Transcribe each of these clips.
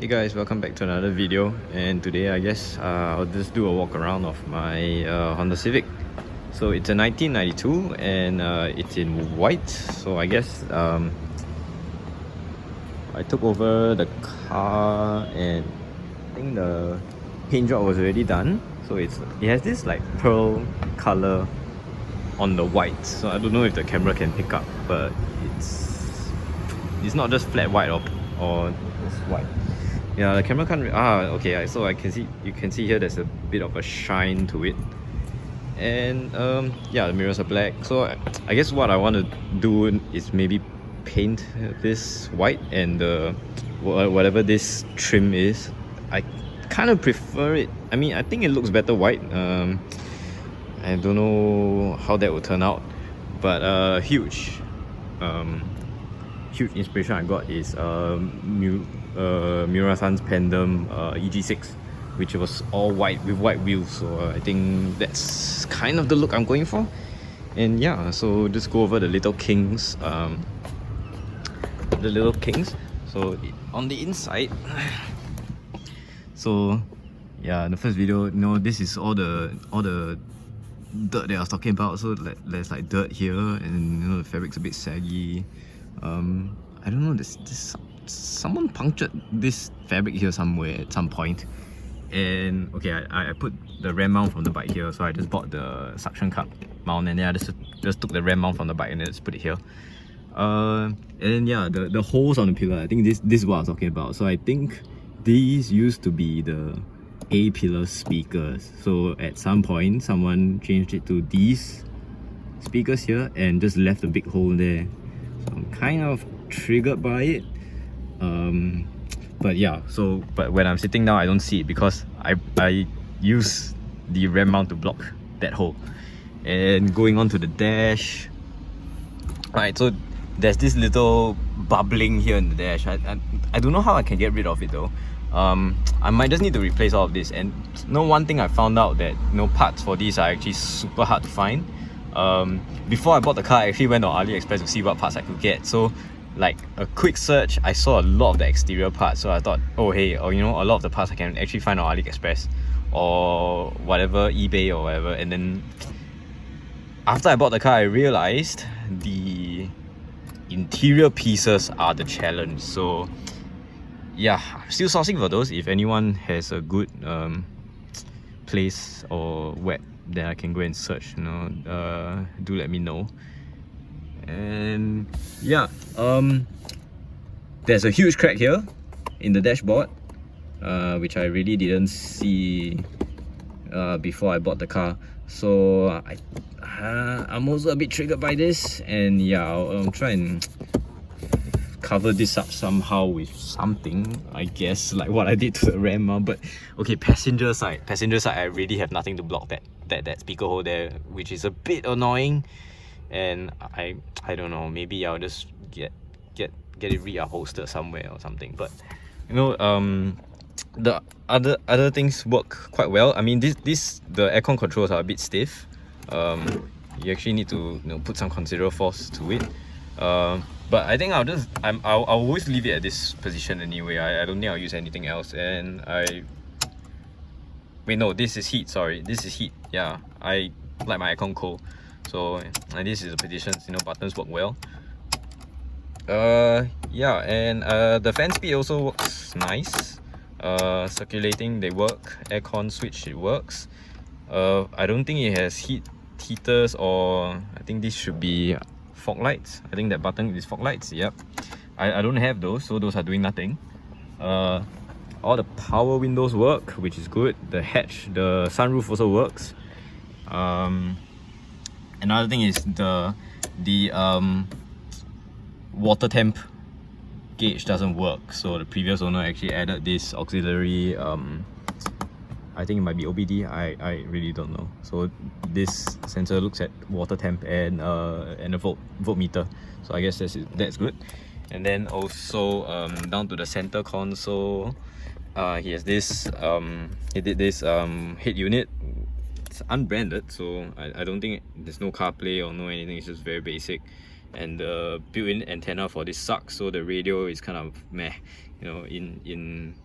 Hey guys, welcome back to another video, and today I guess I'll just do a walk around of my Honda Civic. So it's a 1992 and it's in white, so I guess I took over the car and I think the paint job was already done. So it has this like pearl color on the white, so I don't know if the camera can pick up, but it's not just flat white or just white. Yeah, the camera can't. Okay. So you can see here. There's a bit of a shine to it, and yeah, the mirrors are black. So I guess what I want to do is maybe paint this white and whatever this trim is. I kind of prefer it. I mean, I think it looks better white. I don't know how that will turn out, but huge inspiration I got is Miura-san's Pandem EG6, which was all white with white wheels. So I think that's kind of the look I'm going for. And yeah, so just go over the little kings. So on the inside, so yeah, the first video, this is all the dirt that I was talking about. So there's like dirt here, and the fabric's a bit saggy. I don't know, someone punctured this fabric here somewhere at some point. And okay, I put the ram mount from the bike here, so I just bought the suction cup mount, and then I just took the ram mount from the bike and then just put it here. And then yeah, the holes on the pillar, I think this is what I was talking about. So I think these used to be the A-pillar speakers. So at some point, someone changed it to these speakers here and just left a big hole there. So I'm kind of triggered by it. But yeah, but when I'm sitting down, I don't see it because I use the ram mount to block that hole. And going on to the dash, right, so there's this little bubbling here in the dash. I don't know how I can get rid of it though. I might just need to replace all of this. And one thing I found out that parts for these are actually super hard to find. Before I bought the car, I actually went on AliExpress to see what parts I could get. So like a quick search, I saw a lot of the exterior parts. So I thought, oh hey, a lot of the parts I can actually find on AliExpress or whatever, eBay or whatever. And then after I bought the car, I realized the interior pieces are the challenge. So yeah, I'm still sourcing for those. If anyone has a good place or web that I can go and search, do let me know. And yeah, there's a huge crack here in the dashboard, which I really didn't see before I bought the car. So I'm also a bit triggered by this, and yeah, I'll try and cover this up somehow with something, I guess, like what I did to the ram mount. But okay, passenger side, I really have nothing to block that speaker hole there, which is a bit annoying. And I don't know, maybe I'll just get it reupholstered somewhere or something. But the other things work quite well. I mean, the aircon controls are a bit stiff. You actually need to put some considerable force to it. But I think I'll always leave it at this position anyway. I don't think I'll use anything else. And this is heat. Sorry, this is heat. Yeah, I like my aircon cold. So this is the position. Buttons work well. Yeah, and the fan speed also works nice. Circulating, they work. Aircon switch, it works. I don't think it has heaters, or I think this should be fog lights. I think that button is fog lights. Yep, I don't have those, so those are doing nothing. All the power windows work, which is good. The sunroof also works. Another thing is the water temp gauge doesn't work. So the previous owner actually added this auxiliary, I think it might be OBD, I really don't know. So this sensor looks at water temp and a voltmeter. So I guess that's good. And then also down to the center console, he has this he did this head unit. It's unbranded, so I don't think there's no CarPlay or no anything. It's just very basic. And the built-in antenna for this sucks, so the radio is kind of meh. In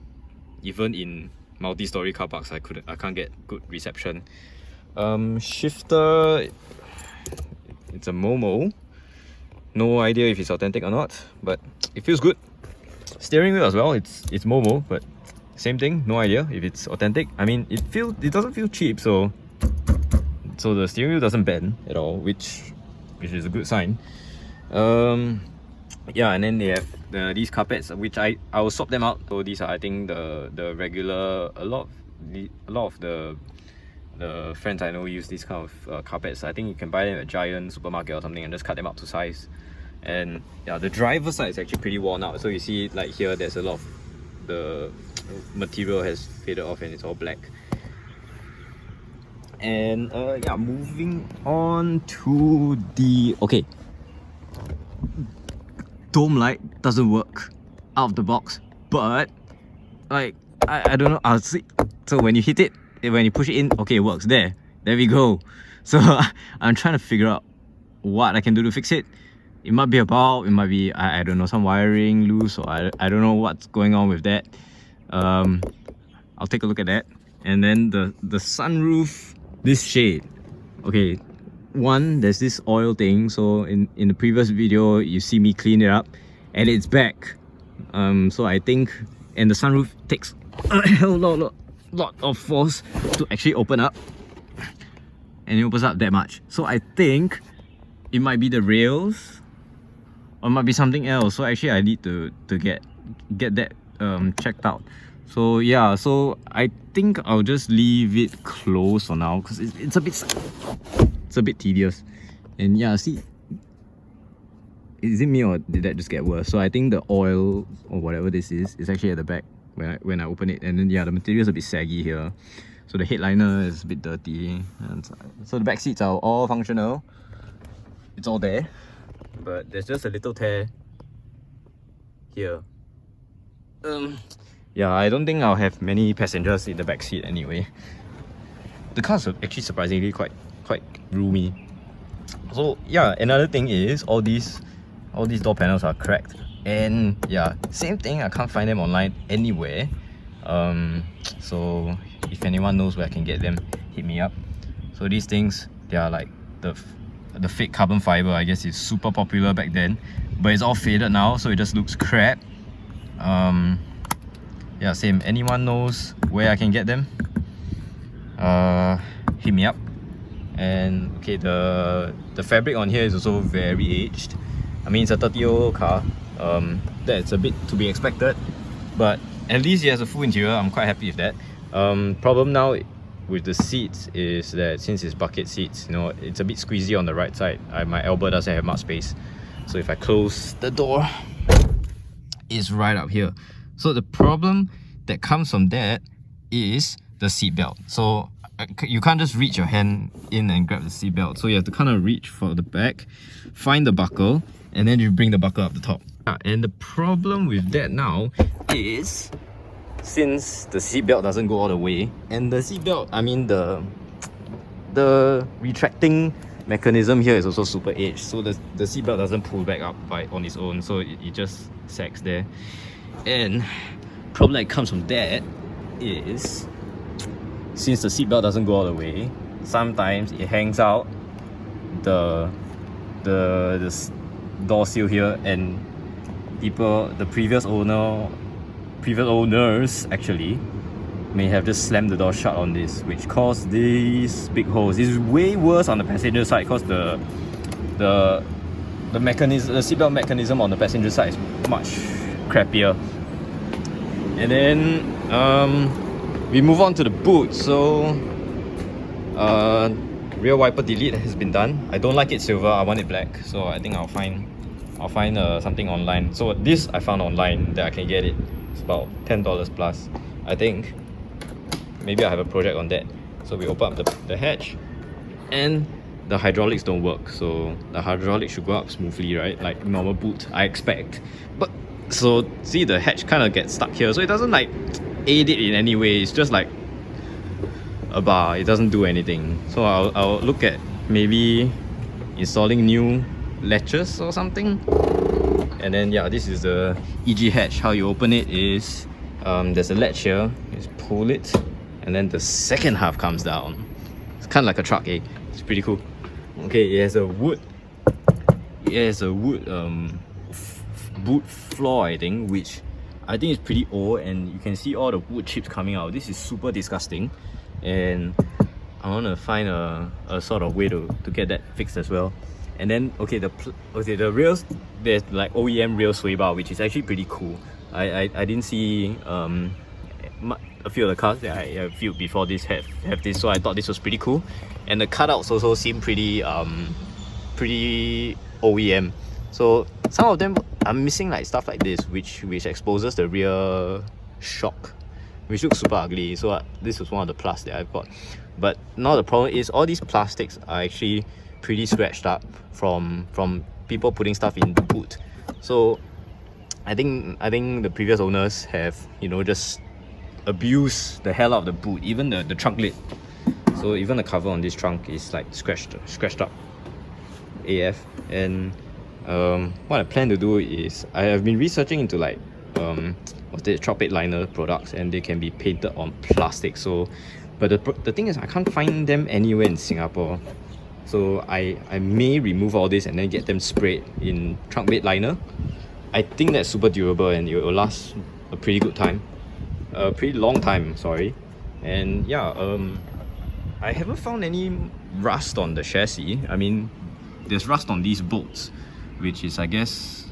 even in multi-story car parks, I can't get good reception. Shifter, it's a Momo. No idea if it's authentic or not, but it feels good. Steering wheel as well, it's Momo, but same thing, no idea if it's authentic. I mean, it doesn't feel cheap, so the steering wheel doesn't bend at all, which is a good sign. Yeah, and then they have these carpets, which I will swap them out. So these are, I think, the regular. A lot of the friends I know use these kind of carpets. I think you can buy them at a Giant supermarket or something and just cut them up to size. And yeah, the driver's side is actually pretty worn out. So you see, like here, there's a lot of the material has faded off and it's all black. And yeah, moving on to the dome light doesn't work out of the box, but like I don't know, I'll see. So when you hit it, when you push it in, okay, it works. There we go. So I'm trying to figure out what I can do to fix it. It might be a bulb, it might be I don't know, some wiring loose, or I don't know what's going on with that. I'll take a look at that. And then the sunroof, this shade. Okay, one, there's this oil thing. So in the previous video, you see me clean it up, and it's back. So I think, and the sunroof takes a hell lot of force to actually open up, and it opens up that much. So I think it might be the rails, or it might be something else. So actually I need to get that checked out. So yeah, so I think I'll just leave it closed for now, because it's a bit tedious. And yeah, see, is it me or did that just get worse? So I think the oil or whatever this is actually at the back when I open it. And then yeah, the material is a bit saggy here, so the headliner is a bit dirty. And so the back seats are all functional, it's all there, but there's just a little tear here. Yeah, I don't think I'll have many passengers in the back seat anyway. The car's actually surprisingly quite roomy. So yeah, another thing is all these door panels are cracked, and yeah, same thing, I can't find them online anywhere. So if anyone knows where I can get them, hit me up. So these things, they are like the fake carbon fiber. I guess it's super popular back then, but it's all faded now, so it just looks crap. Yeah, same. Anyone knows where I can get them, hit me up. And okay, the fabric on here is also very aged. I mean, it's a 30-year-old car. That's a bit to be expected, but at least it has a full interior. I'm quite happy with that. Problem now with the seats is that since it's bucket seats, you know, it's a bit squeezy on the right side. My elbow doesn't have much space, so if I close the door, it's right up here. So the problem that comes from that is the seat belt. So you can't just reach your hand in and grab the seat belt. So you have to kind of reach for the back, find the buckle, and then you bring the buckle up the top. And the problem with that now is, since the seat belt doesn't go all the way, and the seat belt, I mean the retracting mechanism here is also super aged, so the seat belt doesn't pull back up on its own, so it just sags there. And problem that comes from that is, since the seatbelt doesn't go all the way, sometimes it hangs out the door seal here, and the previous owners actually may have just slammed the door shut on this, which caused these big holes. This is way worse on the passenger side, because the seatbelt mechanism on the passenger side is much crappier. And then we move on to the boot. So rear wiper delete has been done. I don't like it silver, I want it black, so I think I'll find something online. So this I found online that I can get it. It's about $10 plus, I think. Maybe I have a project on that. So we open up the hatch, and the hydraulics don't work. So the hydraulics should go up smoothly, right? Like normal boot, I expect. But so see, the hatch kind of gets stuck here, so it doesn't like aid it in any way. It's just like a bar, it doesn't do anything. So I'll look at maybe installing new latches or something. And then yeah, this is the EG hatch. How you open it is there's a latch here. Just pull it, and then the second half comes down. It's kind of like a truck, eh? It's pretty cool. Okay, it has a wood boot floor, I think, which I think is pretty old, and you can see all the wood chips coming out. This is super disgusting, and I want to find a sort of way to get that fixed as well. And then the rails, there's like OEM rail sway bar, which is actually pretty cool. I didn't see a few of the cars that I viewed before this have this, so I thought this was pretty cool. And the cutouts also seem pretty OEM. So some of them are missing like stuff like this, which exposes the rear shock, which looks super ugly. So this was one of the plus that I've got. But now the problem is all these plastics are actually pretty scratched up from people putting stuff in the boot. So I think the previous owners have, you know, just abused the hell out of the boot, even the trunk lid. So even the cover on this trunk is like scratched up AF. And what I plan to do is I have been researching into like truck bed liner products, and they can be painted on plastic. So but the thing is, I can't find them anywhere in Singapore. So I may remove all this and then get them sprayed in trunk bed liner. I think that's super durable and it will last a pretty good time, a pretty long time, sorry. And yeah, I haven't found any rust on the chassis. I mean, there's rust on these bolts, which is, I guess,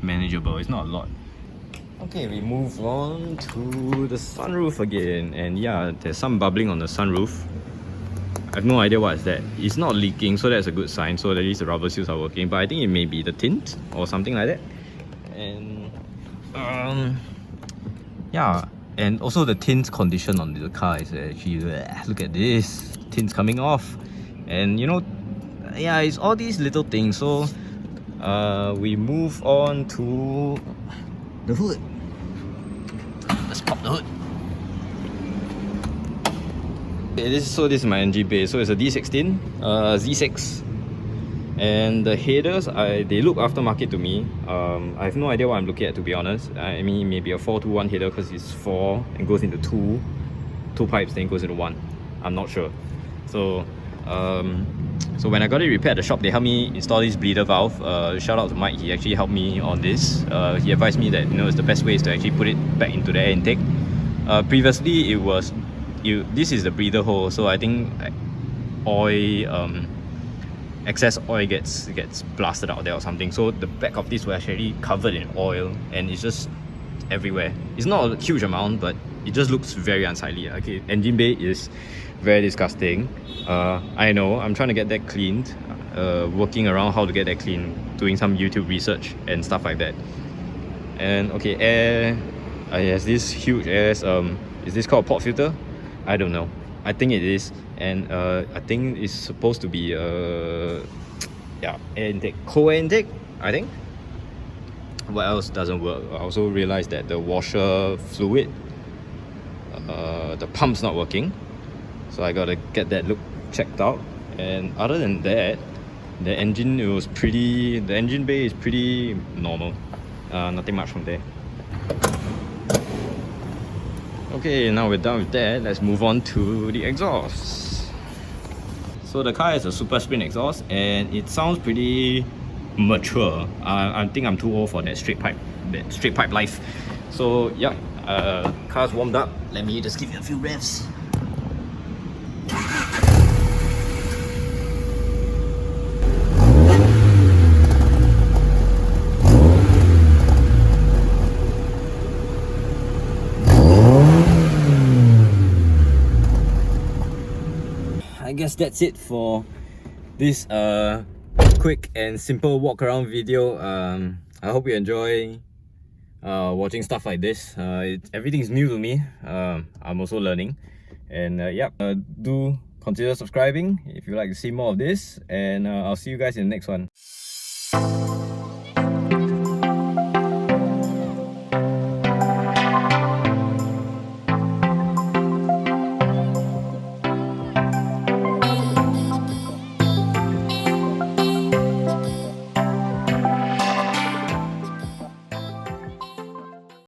manageable. It's not a lot. Okay, we move on to the sunroof again, and yeah, there's some bubbling on the sunroof. I have no idea what is that. It's not leaking, so that's a good sign. So at least the rubber seals are working. But I think it may be the tint or something like that. And yeah, and also the tint condition on the car is actually, look at this, tint's coming off. And you know, yeah, it's all these little things. So we move on to the hood. Let's pop the hood. Okay, this is my engine bay. So it's a D16 Z6, and the headers, they look aftermarket to me. I have no idea what I'm looking at, to be honest. I mean, maybe a 4-to-1 header because it's 4 and goes into two pipes, then goes into 1. I'm not sure. So so when I got it repaired at the shop, they helped me install this bleeder valve. Shout out to Mike, he actually helped me on this. He advised me that, you know, it's the best way is to actually put it back into the air intake. Previously it was, this is the breather hole, so I think oil, excess oil gets blasted out there or something. So the back of this was actually covered in oil, and it's just everywhere. It's not a huge amount, but it just looks very unsightly. Okay, engine bay is very disgusting. I know, I'm trying to get that cleaned, working around how to get that clean, doing some YouTube research and stuff like that. And okay, air, it has this huge air, is this called a port filter? I don't know. I think it is. And I think it's supposed to be yeah, air intake, cold air intake, I think. What else doesn't work? I also realized that the washer fluid, the pump's not working, so I gotta get that checked out. And other than that, the engine bay is pretty normal. Nothing much from there. Okay, now we're done with that. Let's move on to the exhaust. So the car has a super sprint exhaust, and it sounds pretty mature. I think I'm too old for that straight pipe life. So yeah, car's warmed up. Let me just give you a few revs. I guess that's it for this quick and simple walk around video. I hope you enjoy watching stuff like this. Everything's new to me. I'm also learning, and yeah, do consider subscribing if you like to see more of this, and I'll see you guys in the next one.